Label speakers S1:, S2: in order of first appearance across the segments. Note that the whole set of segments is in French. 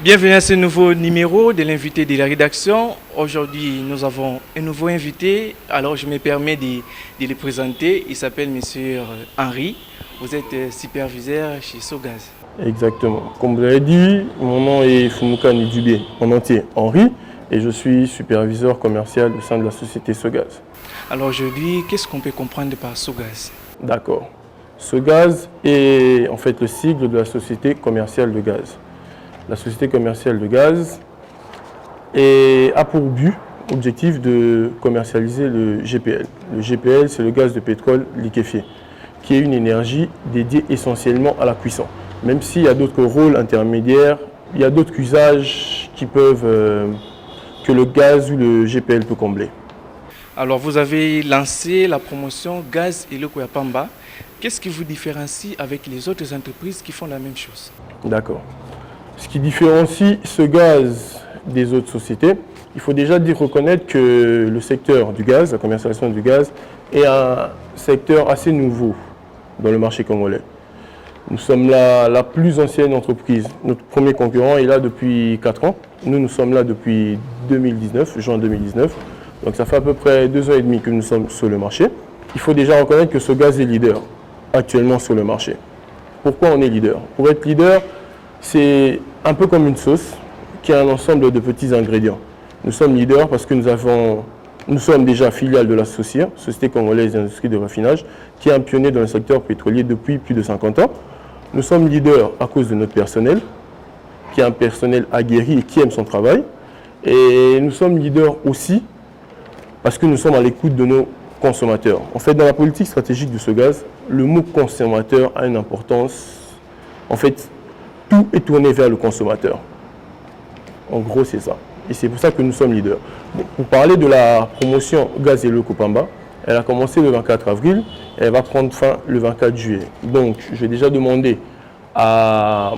S1: Bienvenue à ce nouveau numéro de l'invité de la rédaction. Aujourd'hui, nous avons un nouveau invité. Alors, je me permets de le présenter. Il s'appelle Monsieur Henri. Vous êtes superviseur chez Sogaz.
S2: Exactement. Comme vous l'avez dit, mon nom est Fumuka Nidubé, en entier Henri, et je suis superviseur commercial au sein de la société Sogaz.
S1: Alors aujourd'hui, qu'est-ce qu'on peut comprendre par Sogaz?
S2: D'accord. Sogaz est en fait le sigle de la société commerciale de gaz. La société commerciale de gaz a pour objectif de commercialiser le GPL. Le GPL, c'est le gaz de pétrole liquéfié, qui est une énergie dédiée essentiellement à la cuisson. Même s'il y a d'autres rôles intermédiaires, il y a d'autres usages que le gaz ou le GPL peut combler.
S1: Alors vous avez lancé la promotion Gaz Eloko ya Pamba. Qu'est-ce qui vous différencie avec les autres entreprises qui font la même chose?
S2: D'accord. Ce qui différencie ce gaz des autres sociétés, il faut déjà reconnaître que le secteur du gaz, la commercialisation du gaz, est un secteur assez nouveau dans le marché congolais. Nous sommes la plus ancienne entreprise. Notre premier concurrent est là depuis 4 ans. Nous sommes là depuis 2019, juin 2019. Donc ça fait à peu près 2 ans et demi que nous sommes sur le marché. Il faut déjà reconnaître que ce gaz est leader actuellement sur le marché. Pourquoi on est leader? Pour être leader, c'est un peu comme une sauce qui a un ensemble de petits ingrédients. Nous sommes leaders parce que nous sommes déjà filiales de la SOCIR, Société Congolaise d'Industrie de Raffinage, qui est un pionnier dans le secteur pétrolier depuis plus de 50 ans. Nous sommes leaders à cause de notre personnel, qui est un personnel aguerri et qui aime son travail. Et nous sommes leaders aussi parce que nous sommes à l'écoute de nos consommateurs. En fait, dans la politique stratégique de ce gaz, le mot consommateur a une importance. En fait, tout est tourné vers le consommateur. En gros, c'est ça. Et c'est pour ça que nous sommes leaders. Bon, pour parler de la promotion Gaz Eloko Pamba, elle a commencé le 24 avril et elle va prendre fin le 24 juillet. Donc, je vais déjà demander à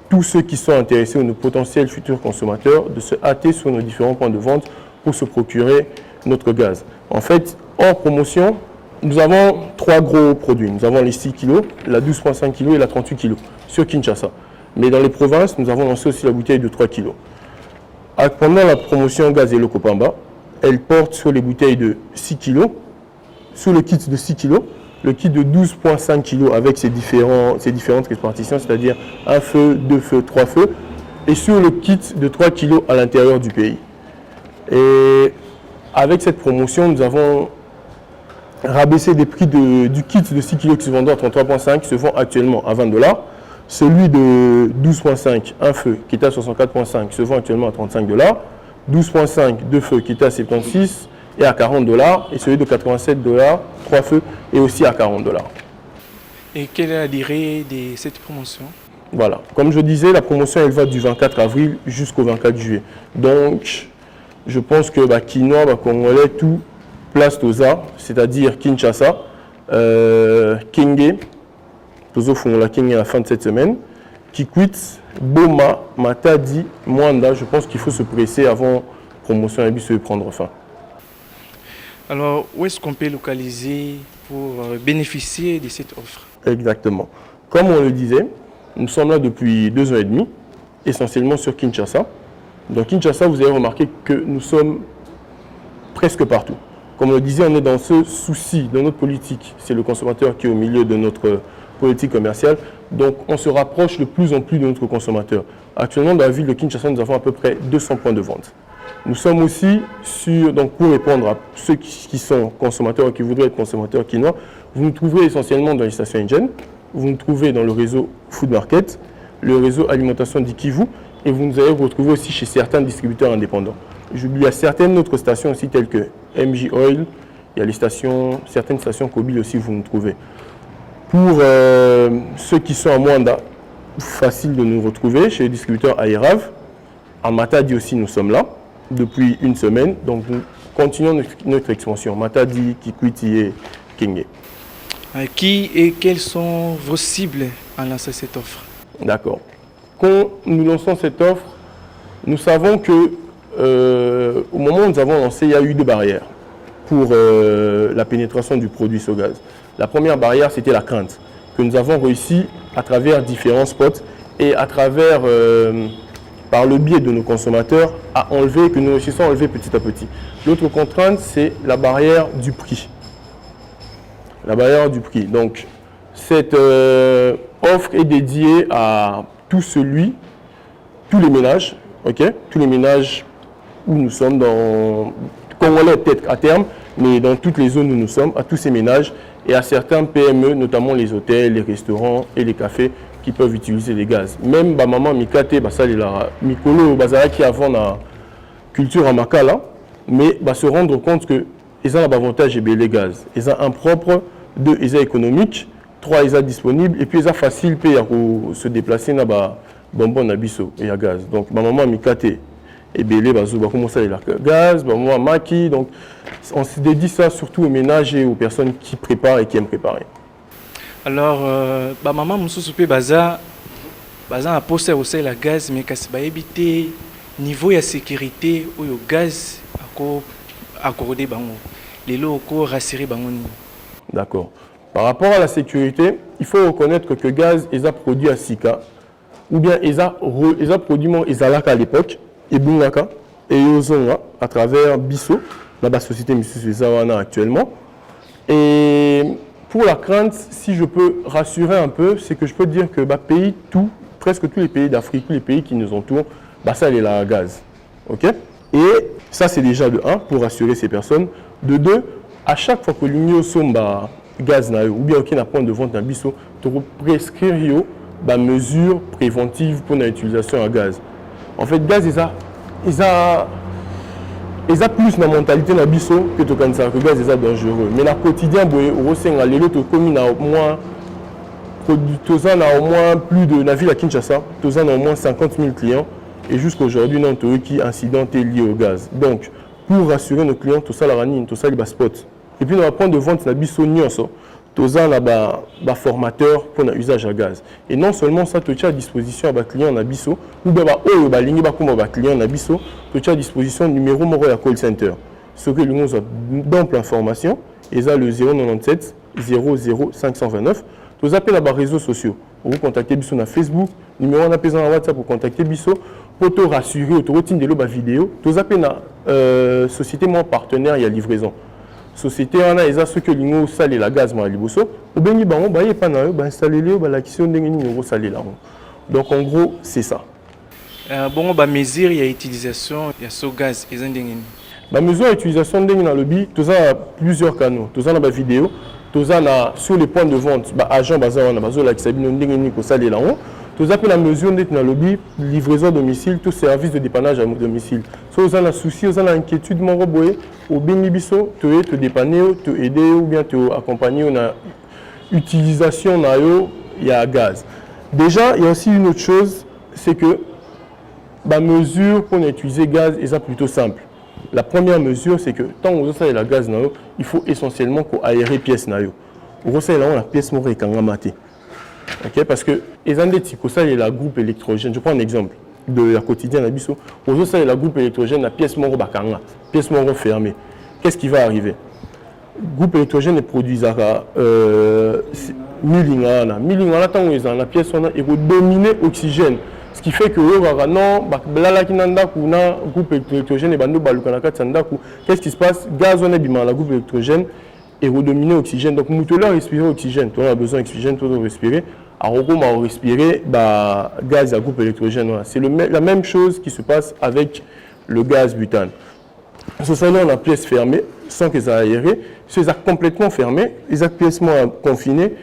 S2: tous ceux qui sont intéressés ou nos potentiels futurs consommateurs de se hâter sur nos différents points de vente pour se procurer notre gaz. En fait, hors promotion, nous avons 3 gros produits. Nous avons les 6 kg, la 12,5 kg et la 38 kg sur Kinshasa. Mais dans les provinces, nous avons lancé aussi la bouteille de 3 kg. Pendant la promotion Gaz Eloko Pamba, elle porte sur les bouteilles de 6 kg, sur le kit de 6 kg, le kit de 12,5 kg avec ses différentes répartitions, c'est-à-dire un feu, 2 feux, 3 feux, et sur le kit de 3 kg à l'intérieur du pays. Et avec cette promotion, nous avons rabaissé des prix du kit de 6 kg qui se vendait à 33,5 qui se vend actuellement à 20 $. Celui de 12,5, un feu, qui est à 64,5, se vend actuellement à 35 $. 12,5, 2 feux, qui est à 76 et à 40 $. Et celui de 87 $, 3 feux, est aussi à 40 $.
S1: Et quelle est la durée de cette promotion?
S2: Voilà. Comme je disais, la promotion, elle va du 24 avril jusqu'au 24 juillet. Donc, je pense que Kinois, Congolais, tout place Toza, c'est-à-dire Kinshasa, Kenge, la Kenge à la fin de cette semaine, Kikwit, Boma, Matadi, Mwanda. Je pense qu'il faut se presser avant promotion et puis se prendre fin.
S1: Alors, où est-ce qu'on peut localiser pour bénéficier de cette offre?
S2: Exactement. Comme on le disait, nous sommes là depuis 2 ans et demi, essentiellement sur Kinshasa. Dans Kinshasa, vous avez remarqué que nous sommes presque partout. Comme on le disait, on est dans ce souci, dans notre politique. C'est le consommateur qui est au milieu de notre politique commerciale. Donc, on se rapproche de plus en plus de notre consommateur. Actuellement, dans la ville de Kinshasa, nous avons à peu près 200 points de vente. Nous sommes aussi donc pour répondre à ceux qui sont consommateurs et qui voudraient être consommateurs quinoa, vous nous trouverez essentiellement dans les stations Engen, vous nous trouvez dans le réseau Food Market, le réseau Alimentation d'Ikivu, et vous nous allez retrouver aussi chez certains distributeurs indépendants. Il y a certaines autres stations aussi telles que MJ Oil, il y a certaines stations Kobil aussi, vous nous trouvez. Pour ceux qui sont à Mwanda, facile de nous retrouver chez les distributeurs Aérav. À Matadi aussi, nous sommes là depuis 1 semaine. Donc, nous continuons notre expansion. Matadi, Kikwiti et Kenge.
S1: Qui et quelles sont vos cibles en lançant cette offre?
S2: D'accord. Quand nous lançons cette offre, nous savons que au moment où nous avons lancé, il y a eu 2 barrières pour la pénétration du produit Sogaz. La première barrière, c'était la crainte, que nous avons réussi à travers différents spots et à travers par le biais de nos consommateurs, à enlever, que nous réussissons à enlever petit à petit. L'autre contrainte, c'est la barrière du prix. La barrière du prix. Donc, cette offre est dédiée à tous les ménages, ok, tous les ménages où nous sommes, dans Congolais peut-être à terme, mais dans toutes les zones où nous sommes, à tous ces ménages et à certains PME, notamment les hôtels, les restaurants et les cafés qui peuvent utiliser les gaz. Même maman Mikate, ça les la Mikolo, qui avant la culture en Makala, mais se rendre compte que ils ont l'avantage de les gaz. Ils ont un propre, deux, ils ont économique, trois, ils ont disponible, et puis ils ont facile pour se déplacer dans bonbon abisso et à gaz. Donc maman Mikate et belé commencer à la gaz, maman maki, donc on se dédie ça surtout aux ménages et aux personnes qui préparent et qui aiment préparer.
S1: Alors, maman Moussou pe baza a posé aussi la gaz, mais quand c'est éviter niveau de sécurité ou le gaz accordé bango, les locaux rassurés bango.
S2: D'accord. Par rapport à la sécurité, il faut reconnaître que le gaz est produit à Sika, ou bien il a produit à l'époque, et Bungaka, et Yozonga, à travers Bisso, la société Missuzawana actuellement. Et pour la crainte, si je peux rassurer un peu, c'est que je peux dire que presque tous les pays d'Afrique, tous les pays qui nous entourent, ça il est la gaz. Okay? Et ça c'est déjà de 1 pour rassurer ces personnes. De 2, à chaque fois que l'Union somba gaz ou bien aucun point de vente dans biso, tu prescrire des mesures préventives pour l'utilisation à gaz. En fait, gaz ils ont plus de mentalité dans biso que le gaz est dangereux. Mais le quotidien, au moins plus de la ville à Kinshasa, au moins 50 000 clients et jusqu'à aujourd'hui, nous avons qui incident lié au gaz. Donc, pour rassurer nos clients, tout ça, la ranine, tout ça, les spots. Et puis, nous allons de vente la biso nyoso, tout ça, la formateur pour l'usage à gaz. Et non seulement ça, tu as à disposition à client à biso, ou bien client à biso, tu as à disposition numéro moro à call center. Ce que nous avons d'ample information, et ça le 097 00 529. Vous appelez les réseaux sociaux. Vous contactez Bisso sur Facebook, numéro on appelle dans WhatsApp pour contacter Bisso, pour te rassurer, pour te retirer de vidéo. Vous appelez la société mon partenaire, il y a livraison. Société on a ce que l'ingénieur salé la gaz moi liboso. Ou bien il ba y pas na ba installer les ba la question de numéro salé là. Donc en gros c'est ça.
S1: Bon ba mesure il y a utilisation il y a ce gaz ils ont ndengeni.
S2: Ba mesure utilisation ndengeni dans le lobby, tous a plusieurs canaux. Tous a ba vidéo. Sur les points de vente, agent basé en Amazon, qui s'habille au salé là haut. Tous appellent la mesure d'être dans le lobby, livraison à domicile, tout service de dépannage à domicile. Si vous avez un souci, vous avez une inquiétude, mon robot, au bénibiso, te dépanner, te aider ou bien te accompagner dans l'utilisation il y a gaz. Déjà, il y a aussi une autre chose, c'est que la mesure pour utiliser gaz est plutôt simple. La première mesure, c'est que tant que vous avez la gaz, il faut essentiellement aérer les pièces. Vous avez la pièce qui est matée. Parce que les la groupe électrogène, je prends un exemple de la quotidienne. Vous avez la groupe électrogène, la pièce fermée. Qu'est-ce qui va arriver? Le groupe électrogène est produit à 1000 la pièce est dominer l'oxygène. Ce qui fait que groupe électrogène et qu'est-ce qui se passe? Gaz on est la groupe électrogène et redominer l'oxygène. Donc nous devons respirer l'oxygène. On a besoin d'oxygène pour respirer. Alors on va respirer gaz à groupe électrogène. C'est la même chose qui se passe avec le gaz butane. Ce sont là la pièce fermée sans qu'ils aient aéré. Si ils sont complètement fermés, ils sont piècement confinés,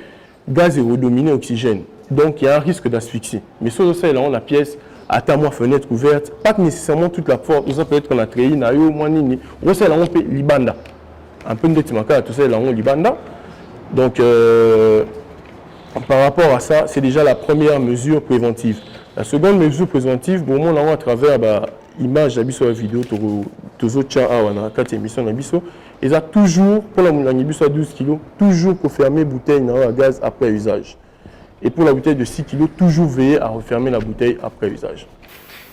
S2: gaz est redominer l'oxygène. Donc il y a un risque d'asphyxie. Mais sur le sol, la pièce à ta fenêtre ouverte, pas nécessairement toute la porte. Vous peut être qu'on a créé une ayo, moi nini. Au sol, on peut libanda. Un peu de timaka, tout ça, on libanda. Donc par rapport à ça, c'est déjà la première mesure préventive. La seconde mesure préventive, bon, on a à travers l'image sur la vidéo, tous autres chats, on a 4 émissions d'abisso. Ils ont toujours, pour la moulanibisso à 12 kg, toujours pour fermer bouteille à gaz après usage. Et pour la bouteille de 6 kg, toujours veiller à refermer la bouteille après usage.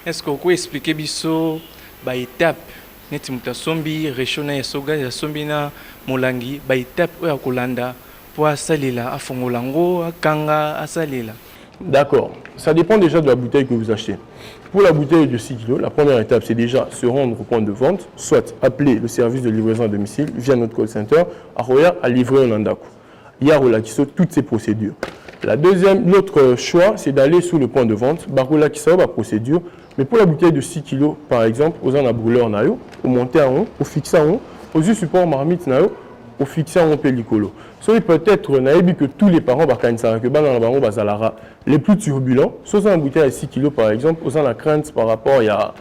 S1: Est-ce que vous pouvez expliquer biso ba étape neti mutasombi reshona ya soga ya sombi na molangi ba étape oya kolanda pour asalela afongolango akanga asalela?
S2: D'accord. Ça dépend déjà de la bouteille que vous achetez. Pour la bouteille de 6 kg, la première étape, c'est déjà se rendre au point de vente, soit appeler le service de livraison à domicile via notre call center, à livrer en Andaku. Il y a toutes ces procédures. L'autre choix, c'est d'aller sur le point de vente, la procédure. Mais pour la bouteille de 6 kg, par exemple, aux en brûleur nayo, au monter en haut, au fixer en haut, aux yeux support marmite nayo, au fixer en haut pellicolo. Soit peut-être que tous les parents les plus turbulents, soit dans la bouteille à 6 kg par exemple, aux en la crainte par rapport à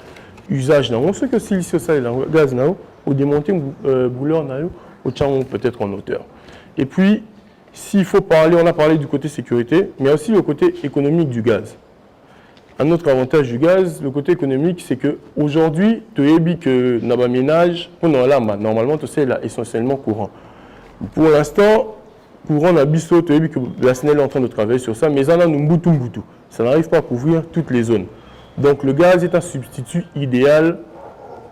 S2: usage nayo, ceux que si ça est gaz nayo, au démonter brûleur nayo, au tchan peut-être en hauteur. Et puis, s'il faut parler, on a parlé du côté sécurité, mais aussi le côté économique du gaz. Un autre avantage du gaz, le côté économique, c'est qu'aujourd'hui, tu as que dans le ménage, normalement, tu sais, là, essentiellement courant. Pour l'instant, courant dans bisto, tu as que la SNEL est en train de travailler sur ça, mais ça, ça n'arrive pas à couvrir toutes les zones. Donc, le gaz est un substitut idéal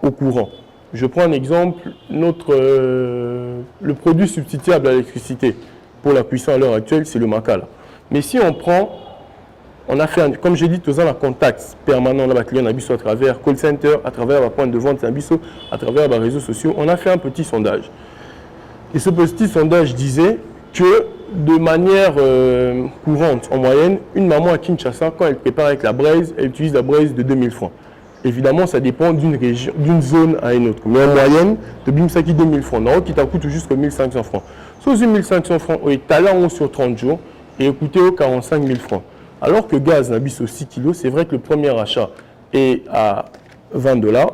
S2: au courant. Je prends un exemple, le produit substituable à l'électricité pour la cuisson à l'heure actuelle, c'est le makala. Mais si on a fait, comme j'ai dit, tout ça, un contact permanent avec les clients à travers call center, à travers la pointe de vente, à travers les réseaux sociaux, on a fait un petit sondage. Et ce petit sondage disait que de manière courante, en moyenne, une maman à Kinshasa, quand elle prépare avec la braise, elle utilise la braise de 2000 francs. Évidemment, ça dépend d'une région, d'une zone à une autre. Mais en moyenne, de Bimsaki 2000 francs. Non, qui t'a coûté jusqu'à 1500 francs. Sous 1500 francs, on est talent sur 30 jours et écoutez au 45 000 francs. Alors que gaz n'habite au 6 kg, c'est vrai que le premier achat est à 20 $.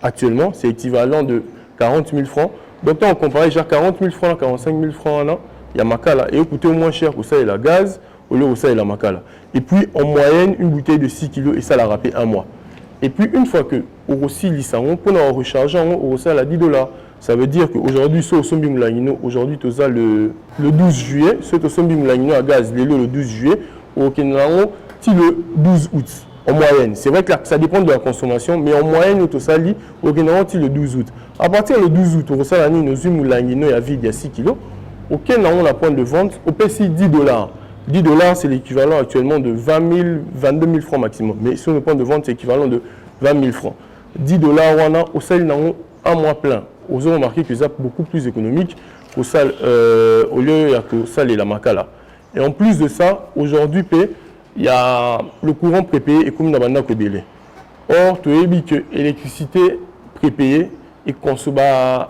S2: Actuellement, c'est équivalent de 40 000 francs. Donc, on compare déjà 40 000 francs, 45 000 francs un an, il y a Makala. Et écoutez au moins cher pour ça et la gaz, au lieu où ça et la Makala. Et puis, en moyenne, une bouteille de 6 kg et ça l'a râpé un mois. Et puis, une fois que Orosi Lissaon, pour nous recharger, Orosi à 10 $. Ça veut dire qu'aujourd'hui, sur Sombi Moulagino, aujourd'hui, tu as le 12 juillet, sur Sombi Moulagino à gaz, le 12 juillet, au Kenao, le 12 août, en moyenne. C'est vrai que ça dépend de la consommation, mais en moyenne, tu as au Kenao, le 12 août. À partir du 12 août, tu as nos Moulagino à vide, il y a 6 kg. Au Kenao, la pointe de vente, au PC 10 $. 10 $, c'est l'équivalent actuellement de 22 000 francs maximum. Mais sur le point de vente, c'est l'équivalent de 20 000 francs. 10 $, on a au sel un mois plein. Vous avez remarqué que c'est beaucoup plus économique au lieu de sal et la Makala. Et en plus de ça, aujourd'hui, il y a le courant prépayé et comme dans le délai. Or, tu as dit que l'électricité prépayée et consomme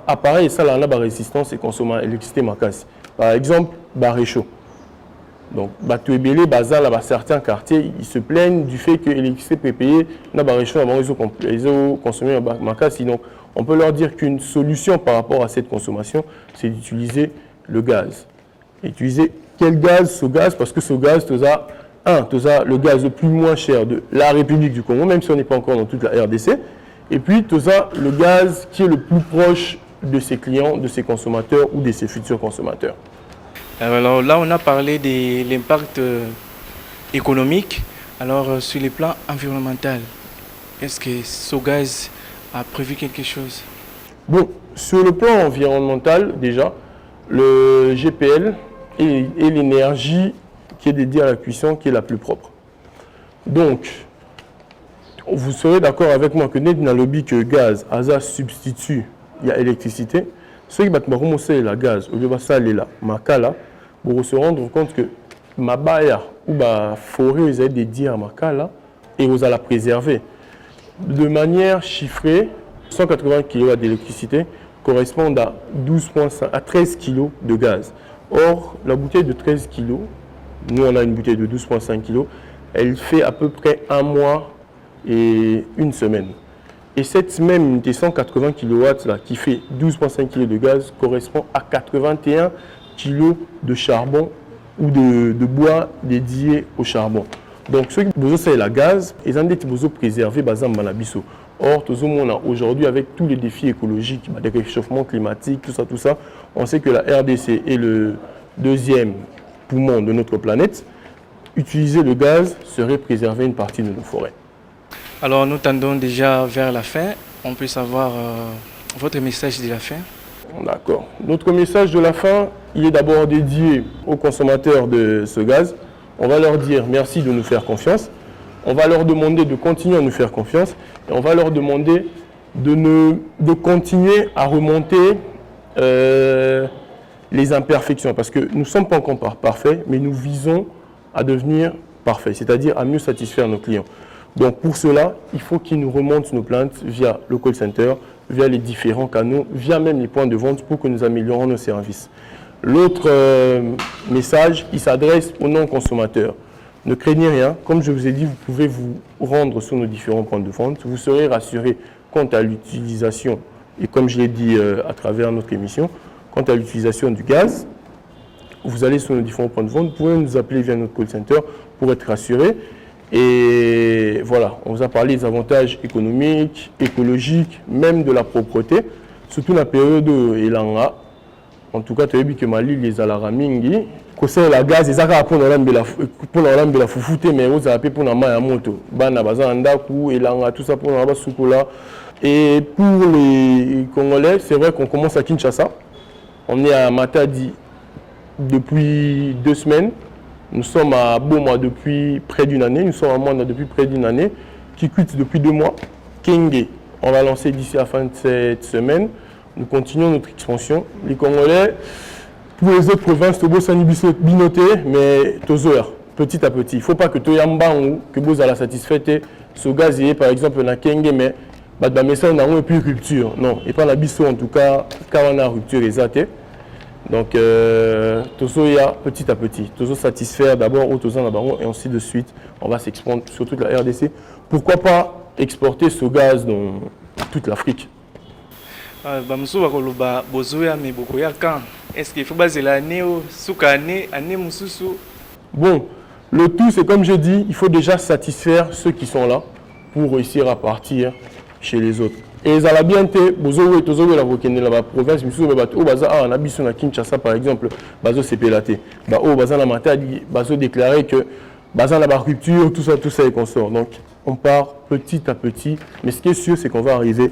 S2: appareil, ça a la résistance et consomme l'électricité macasse. Par exemple, réchaud. Donc, certains quartiers, ils se plaignent du fait que l'électricité prépayée n'a pas réchaud, ils ont consommé macasse. Donc, on peut leur dire qu'une solution par rapport à cette consommation, c'est d'utiliser le gaz. Utiliser quel gaz? Ce gaz, parce que ce gaz, tu as le gaz le plus moins cher de la République du Congo, même si on n'est pas encore dans toute la RDC. Et puis, tu as le gaz qui est le plus proche de ses clients, de ses consommateurs ou de ses futurs consommateurs.
S1: Alors là, on a parlé de l'impact économique. Alors, sur le plan environnemental, est-ce que ce gaz a prévu quelque chose?
S2: Bon, sur le plan environnemental, déjà, le GPL est l'énergie qui est dédiée à la cuisson qui est la plus propre. Donc, vous serez d'accord avec moi que dans le lobby que gaz, ASA substitue à l'électricité, ceux qui vont la gaz, au lieu de ça, la Makala, vous se rendre compte que ma baya ou ma forêt, ils sont dédiés à Makala et vous allez la préserver. De manière chiffrée, 180 kW d'électricité correspondent à 13 kg de gaz. Or, la bouteille de 13 kg, nous on a une bouteille de 12,5 kg, elle fait à peu près un mois et une semaine. Et cette même des 180 kW là, qui fait 12,5 kg de gaz correspond à 81 kg de charbon ou de bois dédié au charbon. Donc, ceux qui besoin c'est la gaz, ils ont des besoins préservés basés dans biso. Or, aujourd'hui, avec tous les défis écologiques, le réchauffement climatique, tout ça, on sait que la RDC est le deuxième poumon de notre planète. Utiliser le gaz serait préserver une partie de nos forêts.
S1: Alors, nous tendons déjà vers la fin. On peut savoir votre message de la fin?
S2: D'accord. Notre message de la fin, il est d'abord dédié aux consommateurs de ce gaz. On va leur dire merci de nous faire confiance. On va leur demander de continuer à nous faire confiance. Et on va leur demander de continuer à remonter les imperfections. Parce que nous ne sommes pas encore parfaits, mais nous visons à devenir parfaits, c'est-à-dire à mieux satisfaire nos clients. Donc pour cela, il faut qu'ils nous remontent nos plaintes via le call center, via les différents canaux, via même les points de vente pour que nous améliorons nos services. L'autre message, il s'adresse aux non-consommateurs. Ne craignez rien. Comme je vous ai dit, vous pouvez vous rendre sur nos différents points de vente. Vous serez rassuré quant à l'utilisation, et comme je l'ai dit à travers notre émission, quant à l'utilisation du gaz. Vous allez sur nos différents points de vente, vous pouvez nous appeler via notre call center pour être rassuré. Et voilà, on vous a parlé des avantages économiques, écologiques, même de la propreté, surtout dans la période Elanga. En tout cas, tu as vu que Mali, les alaramingi, que la gaz, ils ont pour la foufoute, mais ils ont pour la main à moto. Bana bazanda kou Elanga, tout ça pour la soukola. Et pour les Congolais, c'est vrai qu'on commence à Kinshasa. On est à Matadi depuis 2 semaines. Nous sommes à Boma depuis près d'une année. Nous sommes à Mwana depuis près d'une année. Kikwit depuis 2 mois. Kenge, on va lancer d'ici à la fin de cette semaine. Nous continuons notre expansion. Les Congolais, pour les autres provinces, Tobo Sani Binoté, mais Tozoer, petit à petit. Il ne faut pas que Toyamba ou que vous allez satisfaire ce gazier, par exemple, na Kenge, mais bah, message n'a pas plus rupture. Non, et pas la bisso en tout cas, quand on a rupture exacte. Donc, Tozo y a petit à petit. Tozo satisfaire d'abord au Tozo Nabaron et ensuite de suite, on va s'expandre sur toute la RDC. Pourquoi pas exporter ce gaz dans toute l'Afrique?
S1: Est-ce qu'il faut baser l'année ou année
S2: Bon, le tout, c'est comme je dis, il faut déjà satisfaire ceux qui sont là pour réussir à partir chez les autres. Et ça l'a bien été, Bozo et Tozo la province, on a biso na Kinshasa par exemple, Bazo c'est pélaté. Au Bazan la matin, Bazo déclaré que Bazan la rupture, tout ça est consort. Donc on part petit à petit, mais ce qui est sûr, c'est qu'on va arriver.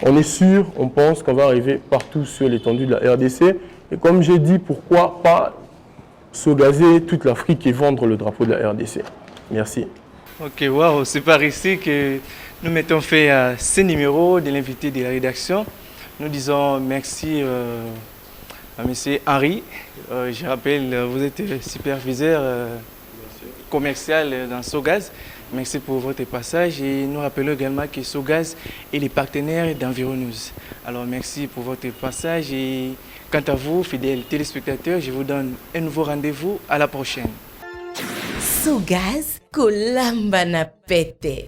S2: On est sûr, on pense qu'on va arriver partout sur l'étendue de la RDC. Et comme j'ai dit, pourquoi pas se gazer toute l'Afrique et vendre le drapeau de la RDC. Merci.
S1: Ok, waouh, c'est par ici que nous mettons fait à ce numéro de l'invité de la rédaction. Nous disons merci à M. Henri. Je rappelle, vous êtes superviseur commercial dans Sogaz. Merci pour votre passage et nous rappelons également que Sogaz est les partenaires d'Environews. Alors merci pour votre passage et quant à vous, fidèles téléspectateurs, je vous donne un nouveau rendez-vous à la prochaine.
S3: Sogaz, kolamba na pete.